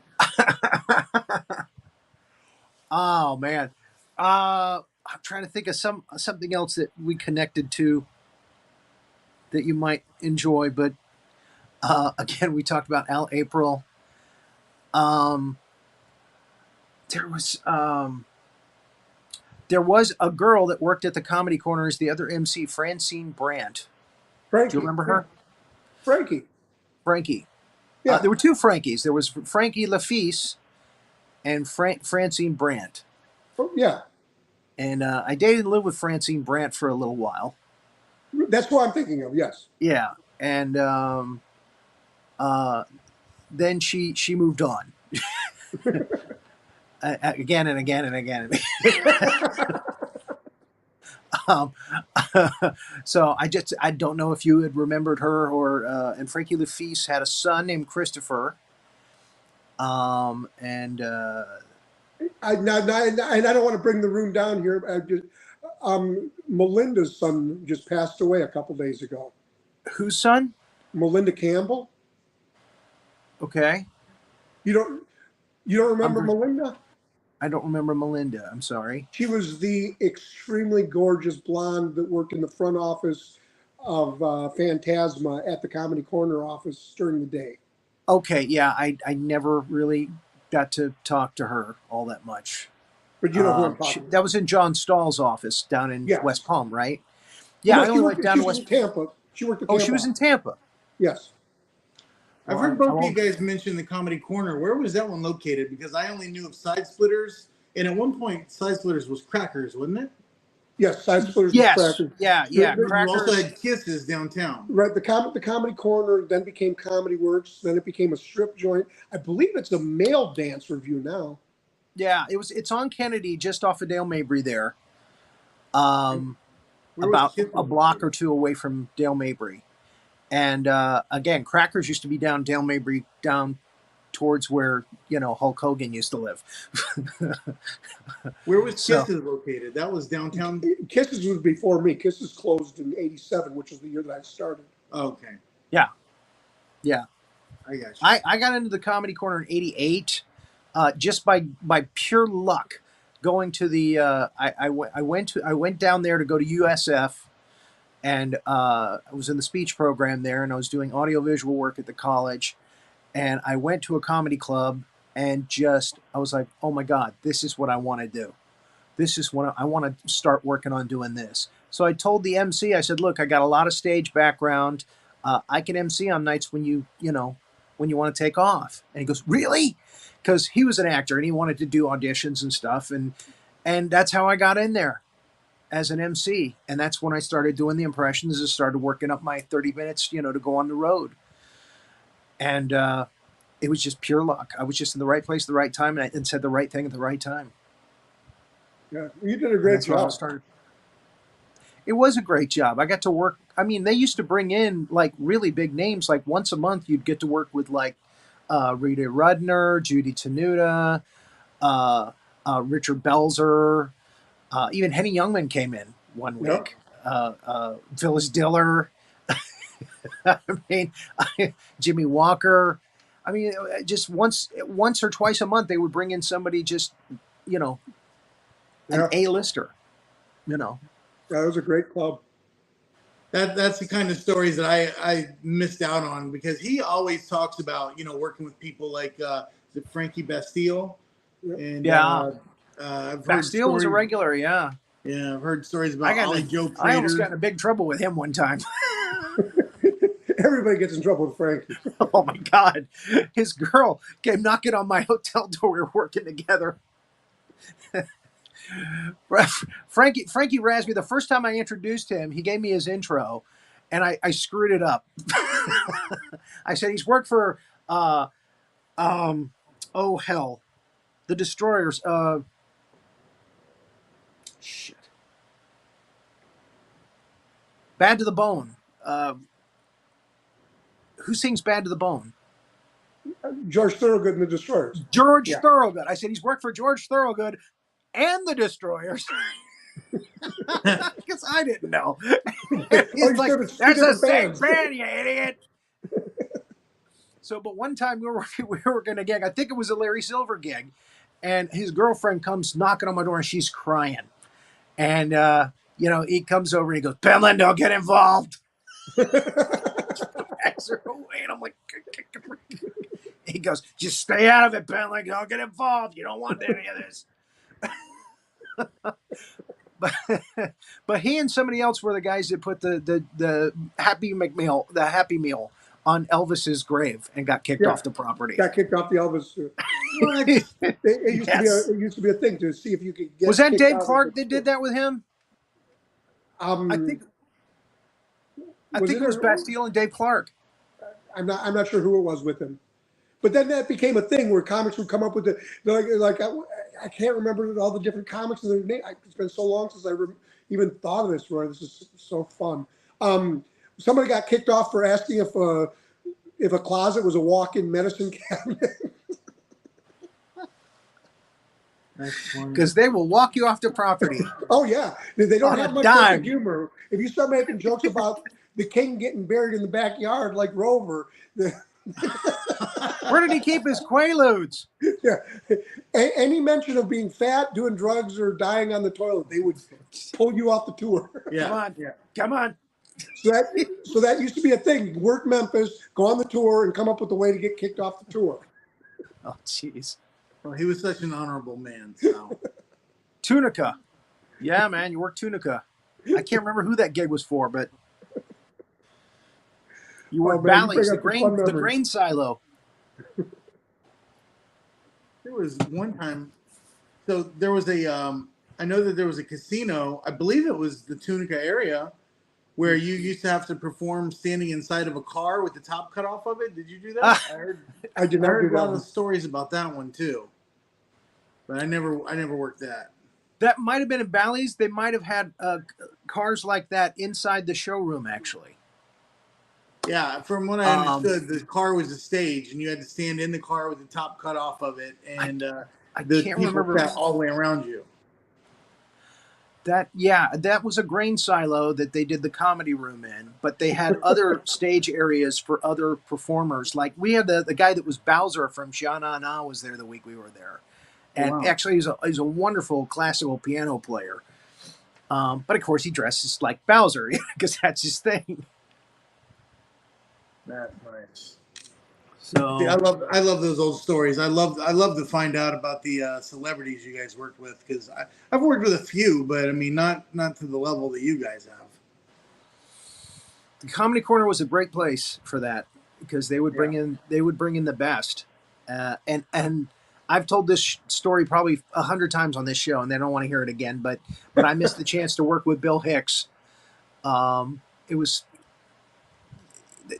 Oh man. I'm trying to think of something else that we connected to that you might enjoy, but again, we talked about April. There was a girl that worked at the Comedy Corner as the other MC, Francine Brandt. Frankie. Do you remember her? Frankie. Yeah. There were two Frankies. There was Frankie Lafise and Francine Brandt. Oh, yeah. And I dated and lived with Francine Brandt for a little while. That's what I'm thinking of, yes. Yeah. And then she moved on. Again and again and again. So I don't know if you had remembered her or and Frankie Lafise had a son named Christopher. And I don't want to bring the room down here. Melinda's son just passed away a couple days ago. Whose son? Melinda Campbell. Okay. You don't remember Melinda? I don't remember Melinda. I'm sorry. She was the extremely gorgeous blonde that worked in the front office of Phantasma at the Comedy Corner office during the day. Okay, yeah, I never really got to talk to her all that much. But you know who I'm talking about. That was in John Stahl's office down in West Palm, right? Yeah, no, I only went down to West Tampa. She worked at Tampa. Oh, she was in Tampa. Yes. I've heard both of you guys mention the Comedy Corner. Where was that one located? Because I only knew of Side Splitters, and at one point, Side Splitters was Crackers, wasn't it? Yes, Side Splitters was Crackers. Yeah. Crackers. You also had Kisses downtown. Right, the Comedy Corner then became Comedy Works, then it became a strip joint. I believe it's a male dance review now. Yeah, it's on Kennedy, just off of Dale Mabry there. About a block or two away from Dale Mabry. And again, Crackers used to be down Dale Mabry, down towards where Hulk Hogan used to live. Where was Kisses located? That was downtown. Kisses was before me. Kisses closed in '87, which is the year that I started. Okay. Yeah. I got you. I got into the Comedy Corner in '88, just by pure luck. Going to the I went down there to go to USF. And I was in the speech program there, and I was doing audiovisual work at the college. And I went to a comedy club, and I was like, oh my God, this is what I want to do. This is what I want to start working on doing this. So I told the MC, I said, look, I got a lot of stage background. I can MC on nights when you want to take off. And he goes, really? Because he was an actor and he wanted to do auditions and stuff. And that's how I got in there as an MC. And that's when I started doing the impressions and started working up my 30 minutes, to go on the road. And it was just pure luck. I was just in the right place at the right time and said the right thing at the right time. Yeah, you did a great job. It was a great job. I got to work. I mean, they used to bring in like really big names. Like once a month, you'd get to work with like Rita Rudner, Judy Tenuta, Richard Belzer. Even Henny Youngman came in one week. Phyllis Diller. I mean, Jimmy Walker. I mean, just once or twice a month, they would bring in somebody just, an A-lister, That was a great club. That's the kind of stories that I missed out on, because he always talks about, working with people like Frankie Bastille. And I've Bastille was a regular, yeah. Yeah, I've heard stories about Ollie Joe Prater. I almost got in big trouble with him one time. Everybody gets in trouble with Frankie. Oh my God. His girl came knocking on my hotel door. We were working together. Frankie razzed me the first time I introduced him. He gave me his intro, and I screwed it up. I said he's worked for the Destroyers. Shit. Bad to the Bone. Who sings Bad to the Bone? George Thorogood and the Destroyers. George Thorogood. I said he's worked for George Thorogood and the Destroyers. Because I didn't know. He's like, that's the same band, you idiot. So, but one time we were working a gig. I think it was a Larry Silver gig. And his girlfriend comes knocking on my door and she's crying. And, he comes over and he goes, Penland, don't get involved. Her away, and I'm like, he goes, just stay out of it, Penland. Don't get involved. You don't want any of this. But he and somebody else were the guys that put the Happy Meal on Elvis's grave and got kicked off the property. Got kicked off the Elvis. It used to be a thing to see if you could get. Was that Dave Clark that did that with him? I think it was Bastille and Dave Clark. I'm not sure who it was with him, but then that became a thing where comics would come up with I can't remember all the different comics and their name. It's been so long since I even thought of this. Roy, this is so fun. Somebody got kicked off for asking if a closet was a walk-in medicine cabinet. Because they will walk you off the property. Oh yeah, they don't have much sense of humor. If you start making jokes about the king getting buried in the backyard like Rover. Where did he keep his Quaaludes? Yeah. Any mention of being fat, doing drugs, or dying on the toilet, they would pull you off the tour. Yeah. Come on. So that used to be a thing. Work Memphis, go on the tour, and come up with a way to get kicked off the tour. Oh, jeez. Well, he was such an honorable man. So. Tunica. Yeah, man, you worked Tunica. I can't remember who that gig was for, but you worked Bally's, the grain silo. There was one time, so there was I know that there was a casino, I believe it was the Tunica area, where you used to have to perform standing inside of a car with the top cut off of it. Did you do that? I did not heard do a lot that. of stories about that one too, but I never worked that. That might have been in Bally's. They might have had cars like that inside the showroom, actually. Yeah, from what I understood, the car was a stage, and you had to stand in the car with the top cut off of it, and I the can't people remember sat all the way around you. That was a grain silo that they did the comedy room in, but they had other stage areas for other performers. Like we had the guy that was Bowser from Sha Na Na was there the week we were there. And actually he's a wonderful classical piano player. But of course, he dresses like Bowser because that's his thing. That's nice. So See, I love those old stories. I love to find out about the celebrities you guys worked with, because I've worked with a few, but I mean not to the level that you guys have. the Comedy Corner was a great place for that because they would bring in the best, and I've told this story probably 100 times on this show, and they don't want to hear it again. But I missed the chance to work with Bill Hicks. It was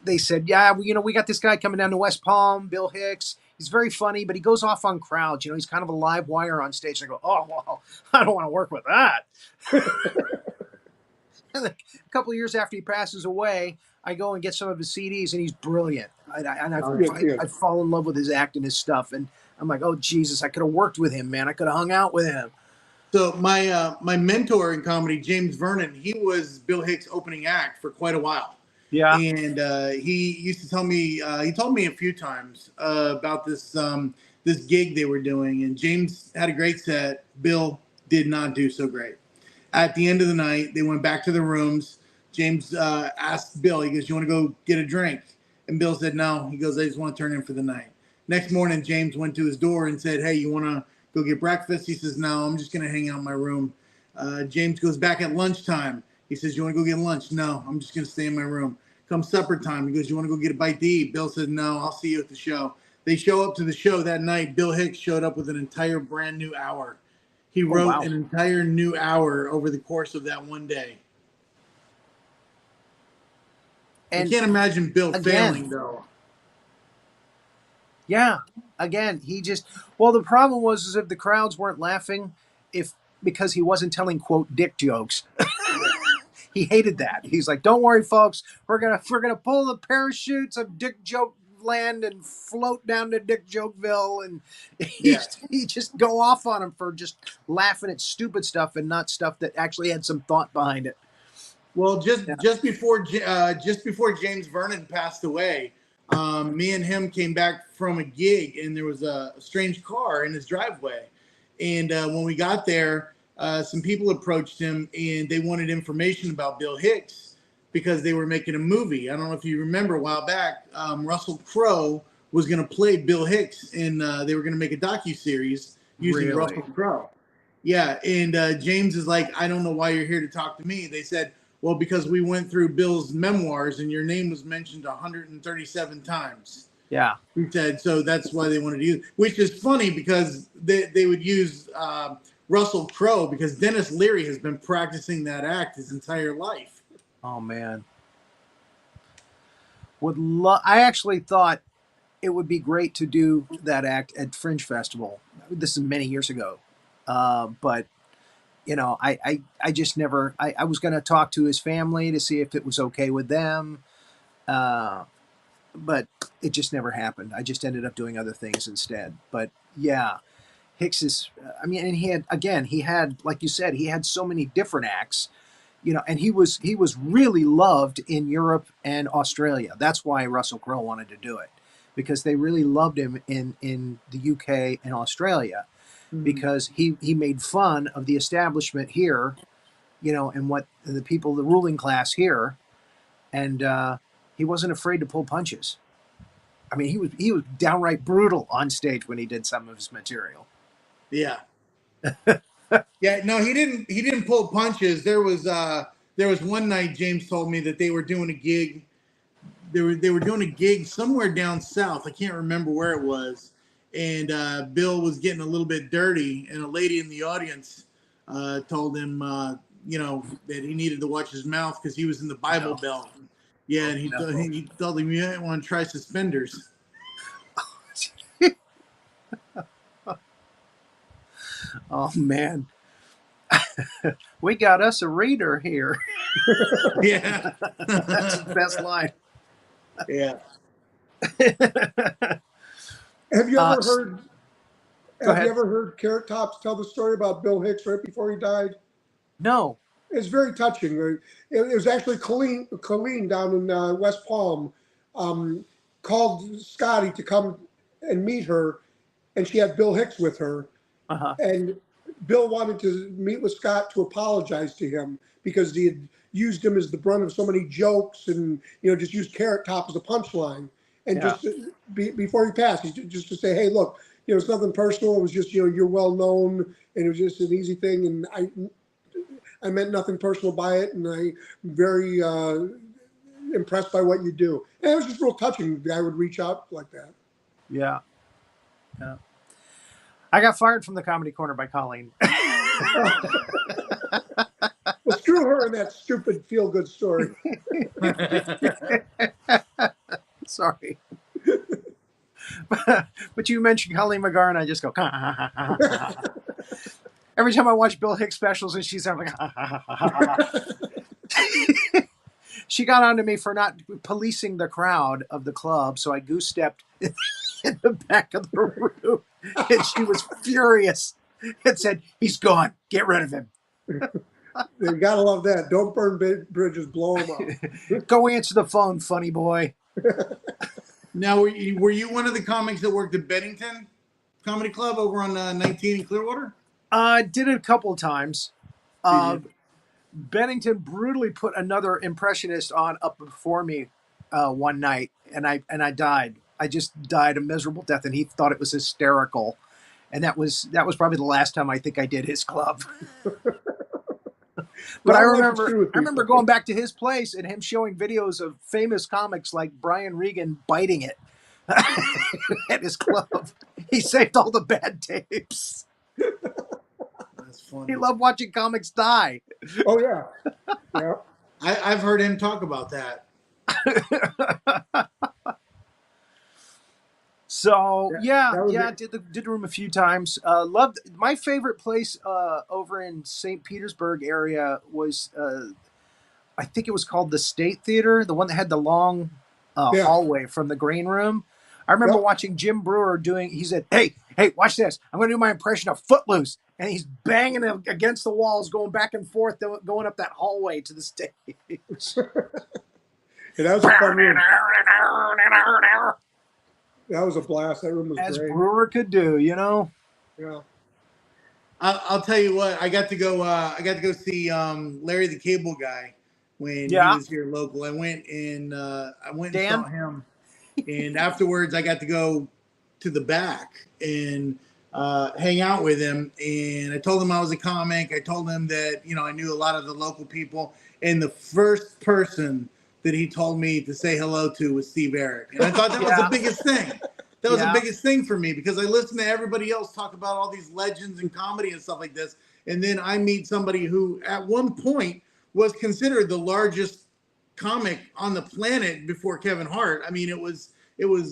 they said, yeah, we got this guy coming down to West Palm, Bill Hicks. He's very funny, but he goes off on crowds. He's kind of a live wire on stage. And I go, oh, well, I don't want to work with that. And a couple of years after he passes away, I go and get some of his CDs, and he's brilliant. I fall in love with his act and his stuff. And I'm like, oh, Jesus, I could have worked with him, man. I could have hung out with him. So my mentor in comedy, James Vernon, he was Bill Hicks' opening act for quite a while. Yeah. And he used to tell me, he told me a few times about this this gig they were doing. And James had a great set. Bill did not do so great. At the end of the night, they went back to their rooms. James asked Bill, he goes, you want to go get a drink? And Bill said, no. He goes, I just want to turn in for the night. Next morning, James went to his door and said, hey, you want to go get breakfast? He says, no, I'm just going to hang out in my room. James goes back at lunchtime. He says, you want to go get lunch? No, I'm just going to stay in my room. Come supper time, he goes, you want to go get a bite to eat? Bill says, no, I'll see you at the show. They show up to the show that night. Bill Hicks showed up with an entire brand new hour. He wrote an entire new hour over the course of that one day. And I can't imagine Bill failing, though. Yeah. Again, the problem was if the crowds weren't laughing, because he wasn't telling, quote, dick jokes. He hated that. He's like, don't worry, folks. We're gonna pull the parachutes of Dick Joke Land and float down to Dick Jokeville, and he just go off on him for just laughing at stupid stuff and not stuff that actually had some thought behind it. Well, just before James Vernon passed away, me and him came back from a gig, and there was a strange car in his driveway. And when we got there, some people approached him, and they wanted information about Bill Hicks because they were making a movie. I don't know if you remember a while back, Russell Crowe was going to play Bill Hicks, and they were going to make a docuseries using Russell Crowe. Yeah, and James is like, I don't know why you're here to talk to me. They said, well, because we went through Bill's memoirs, and your name was mentioned 137 times. Yeah. He said, so that's why they wanted to use, which is funny because they would use Russell Crowe because Dennis Leary has been practicing that act his entire life. Oh, man. I actually thought it would be great to do that act at Fringe Festival. This is many years ago. But, I just never, I was going to talk to his family to see if it was okay with them. But it just never happened. I just ended up doing other things instead. But yeah, Hicks is, and he had, like you said, he had so many different acts, and he was really loved in Europe and Australia. That's why Russell Crowe wanted to do it, because they really loved him in the UK and Australia, because he made fun of the establishment here, and what the people, the ruling class here, and he wasn't afraid to pull punches. He was downright brutal on stage when he did some of his material. Yeah. Yeah, no, he didn't pull punches. There was one night James told me that they were doing a gig. They were doing a gig somewhere down south. I can't remember where it was. And Bill was getting a little bit dirty, and a lady in the audience told him that he needed to watch his mouth because he was in the Bible Belt. Yeah, and he told him you might want to try suspenders. Oh, man. We got us a reader here. Yeah. That's the best line. Yeah. Have you ever heard Carrot Tops tell the story about Bill Hicks right before he died? No. It's very touching. It was actually Colleen down in West Palm called Scotty to come and meet her, and she had Bill Hicks with her. Uh-huh. And Bill wanted to meet with Scott to apologize to him because he had used him as the brunt of so many jokes and, just used Carrot Top as a punchline. And just before he passed, just to say, hey, look, it's nothing personal. It was just, you're well known and it was just an easy thing. And I meant nothing personal by it. And I'm very impressed by what you do. And it was just real touching. The guy would reach out like that. Yeah. Yeah. I got fired from the Comedy Corner by Colleen. Well, screw her and that stupid feel-good story. Sorry. But you mentioned Colleen McGar, and I just go, every time I watch Bill Hicks specials and she's like, she got onto me for not policing the crowd of the club, so I goose-stepped in the back of the room, and she was furious and said, he's gone. Get rid of him. You gotta love that. Don't burn bridges, blow them up. Go answer the phone, funny boy. Now, were you one of the comics that worked at Bennington Comedy Club over on 19 in Clearwater? Did it a couple of times. Bennington brutally put another impressionist on up before me one night, and I died. I just died a miserable death, and he thought it was hysterical. And that was probably the last time I think I did his club. But I remember going back to his place and him showing videos of famous comics like Brian Regan biting it at his club. He saved all the bad tapes. That's funny. He loved watching comics die. Oh, yeah. Yeah. I've heard him talk about that. So did the room a few times. Loved my favorite place over in St. Petersburg area was I think it was called the State Theater, the one that had the long hallway from the green room. I remember watching Jim Brewer he said, hey, watch this. I'm going to do my impression of Footloose. And he's banging against the walls, going back and forth, going up that hallway to the stage. That was a fun room. That was a blast. That room was As great. Brewer could do, Yeah. I'll tell you what. I got to go see Larry the Cable Guy when he was here local. I went and saw him, and afterwards I got to go to the back and hang out with him. And I told him I was a comic. I told him that I knew a lot of the local people. And the first person that he told me to say hello to was Steve Arik. And I thought that was the biggest thing. That was the biggest thing for me because I listen to everybody else talk about all these legends in comedy and stuff like this. And then I meet somebody who at one point was considered the largest comic on the planet before Kevin Hart. I mean, it was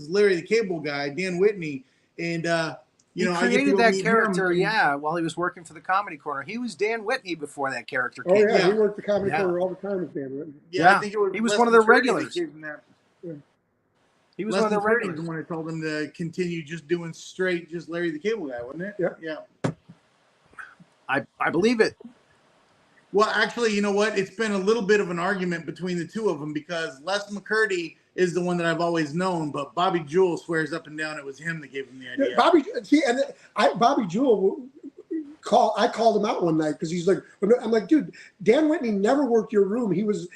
Larry the Cable Guy, Dan Whitney. And, he created that character, while he was working for the Comedy Corner. He was Dan Whitney before that character came. Oh, yeah. He worked the Comedy Corner all the time with Dan Whitney. Yeah, I think he was one of the regulars. He was one of the regulars when I told him to continue just doing straight, just Larry the Cable Guy, wasn't it? Yeah. I believe it. Well, actually, you know what? It's been a little bit of an argument between the two of them because Les McCurdy is the one that I've always known, but Bobby Jewell swears up and down it was him that gave him the idea. Bobby Jewell I called him out one night because he's like, I'm like, dude, Dan Whitney never worked your room. He was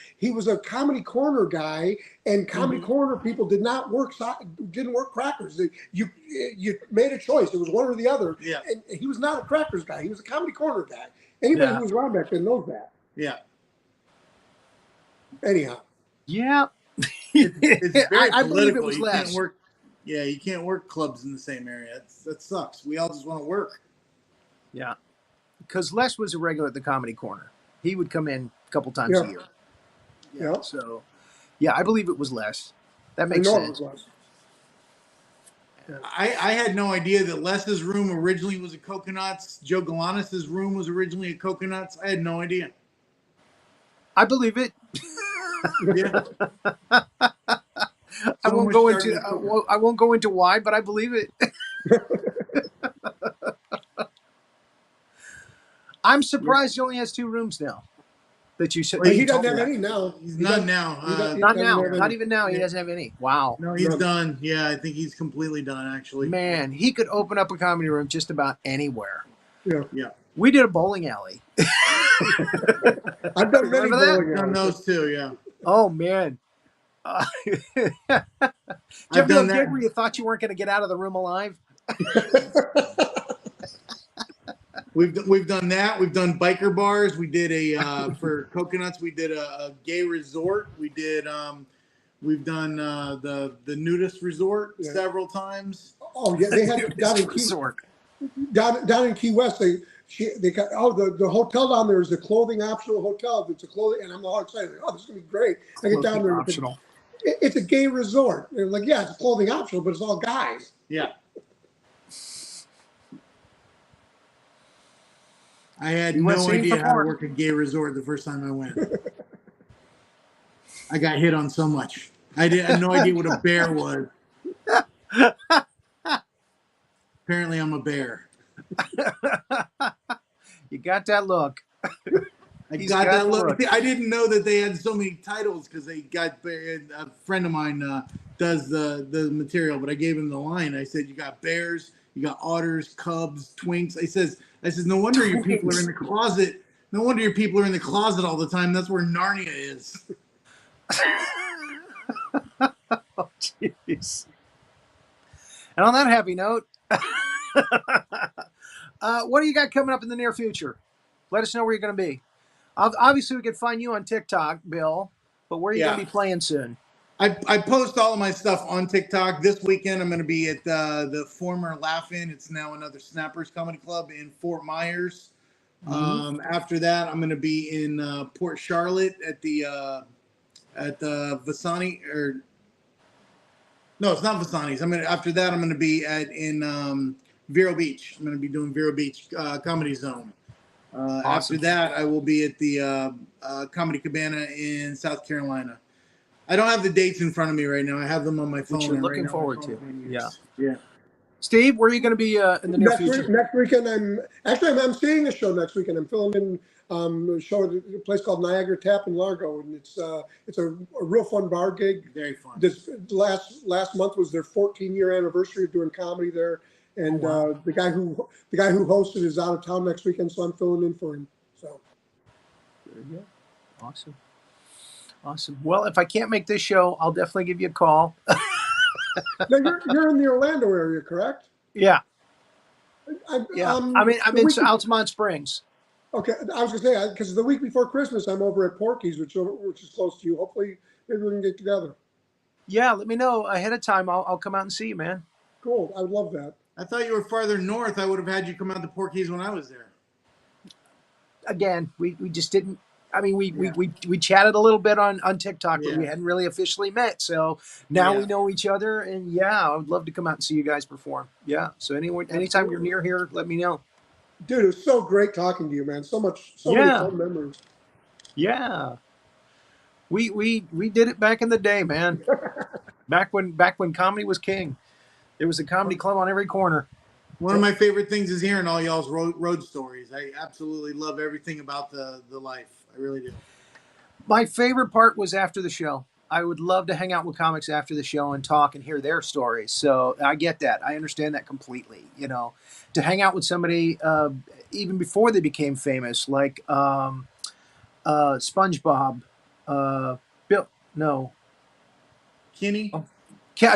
a Comedy Corner guy, and Comedy Corner people didn't work crackers. You made a choice. It was one or the other. Yeah. And he was not a crackers guy. He was a Comedy Corner guy. Anybody who was around back then knows that. Yeah. Anyhow. Yeah. It's very I believe it political. was You less. can't work. Yeah, you can't work clubs in the same area. That sucks. We all just want to work. Yeah. Because Les was a regular at the Comedy Corner. He would come in a couple times a year. Yeah. So, I believe it was Les. That makes sense. It was. I had no idea that Les's room originally was a Coconuts. Joe Galanis' room was originally a Coconuts. I had no idea. I believe it. Yeah. I won't go into why, but I believe it. I'm surprised he only has 2 rooms now. That you said. Well, he doesn't have any now. He's not now. Not now. Not even now. He doesn't have any. Wow. No, he's done. Yeah, I think he's completely done. Actually, man, he could open up a comedy room just about anywhere. Yeah. Yeah. We did a bowling alley. I've done many Remember that? bowling Done alleys. those too, yeah. Oh man. Did you ever I've do a done gig that. where you thought you weren't going to get out of the room alive? We've done that. We've done biker bars. We did for coconuts. We did a gay resort. We've done the nudist resort several times. Oh yeah, they had down in Key, Resort. down in Key West. They got the hotel down there is a clothing optional hotel. It's a clothing, and I'm all excited. Oh, this is gonna be great. I get down there. Optional. It's a gay resort. And I'm like, yeah, it's clothing optional, but it's all guys. Yeah. I had You went no seeing idea for how to porn. work a gay resort the first time I went. I got hit on so much. I had no idea what a bear was. Apparently, I'm a bear. You got that look. I He's got got that the look. look. I didn't know that they had so many titles because they got a friend of mine does the material, but I gave him the line. I said, "You got bears, you got otters, cubs, twinks." I says, no wonder your people are in the closet. No wonder your people are in the closet all the time. That's where Narnia is. Oh, jeez. And on that happy note, what do you got coming up in the near future? Let us know where you're going to be. Obviously, we can find you on TikTok, Bill, but where are you going to be playing soon? I post all of my stuff on TikTok. This weekend, I'm going to be at the former Laugh-In. It's now another Snappers Comedy Club in Fort Myers. After that, I'm going to be in Port Charlotte at the Vasani no, it's not Vasani's. After that, I'm going to be in Vero Beach. I'm going to be doing Vero Beach Comedy Zone. Awesome. After that, I will be at the Comedy Cabana in South Carolina. I don't have the dates in front of me right now. I have them on my phone. Which you're and looking right now forward to. Yeah. Steve, where are you going to be in the near future? Next weekend, I'm seeing a show next weekend. I'm filling in a show at a place called Niagara Tap in Largo, and it's a real fun bar gig. Very fun. This last month was their 14-year anniversary of doing comedy there, and the guy who hosted is out of town next weekend, so I'm filling in for him. So there you go. Awesome. Well, if I can't make this show, I'll definitely give you a call. Now you're in the Orlando area, correct? Yeah. I'm in Altamont Springs. Okay, I was gonna say because the week before Christmas I'm over at Porky's, which is close to you. Hopefully, maybe we can get together. Yeah, let me know ahead of time. I'll come out and see you, man. Cool, I would love that. I thought you were farther north. I would have had you come out to Porky's when I was there. Again, we just didn't. I mean, we chatted a little bit on TikTok, but we hadn't really officially met. So now we know each other, and I would love to come out and see you guys perform. Yeah. So anytime you're near here, let me know. Dude, it was so great talking to you, man. So many fun memories. Yeah. We did it back in the day, man. back when comedy was king. There was a comedy club on every corner. One of my favorite things is hearing all y'all's road stories. I absolutely love everything about the life. I really do. My favorite part was after the show. I would love to hang out with comics after the show and talk and hear their stories. So I get that. I understand that completely. You know, to hang out with somebody even before they became famous, like SpongeBob, Kenny.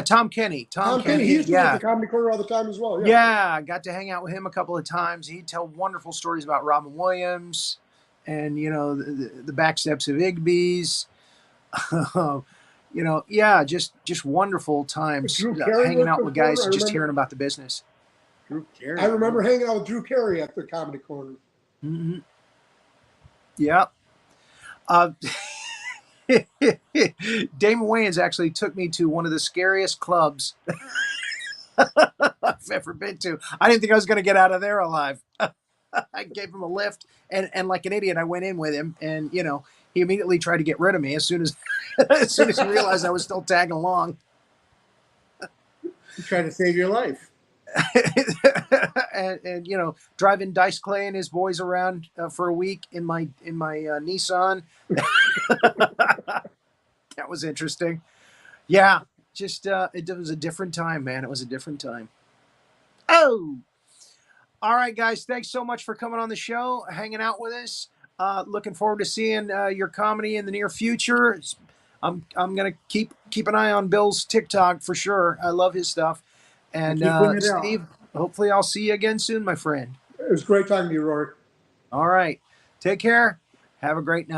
Tom Kenny. Tom Kenny. He used to be at the Comedy Corner all the time as well. Yeah, I got to hang out with him a couple of times. He'd tell wonderful stories about Robin Williams and, the back steps of Igby's. Just wonderful times hanging out with guys and just hearing about the business. Drew Carey. I remember hanging out with Drew Carey at the Comedy Corner. Mm-hmm. Yeah. Damon Wayans actually took me to one of the scariest clubs I've ever been to. I didn't think I was going to get out of there alive. I gave him a lift, and like an idiot, I went in with him, and he immediately tried to get rid of me as soon as he realized I was still tagging along. He tried to save your life. and driving Dice Clay and his boys around for a week in my Nissan. That was interesting. Yeah, just it was a different time, man. It was a different time. Oh, All right, guys. Thanks so much for coming on the show, hanging out with us. Looking forward to seeing your comedy in the near future. I'm gonna keep an eye on Bill's TikTok for sure. I love his stuff. And keep putting it out. Steve, hopefully I'll see you again soon, my friend. It was great talking to you, Rory. All right. Take care. Have a great night.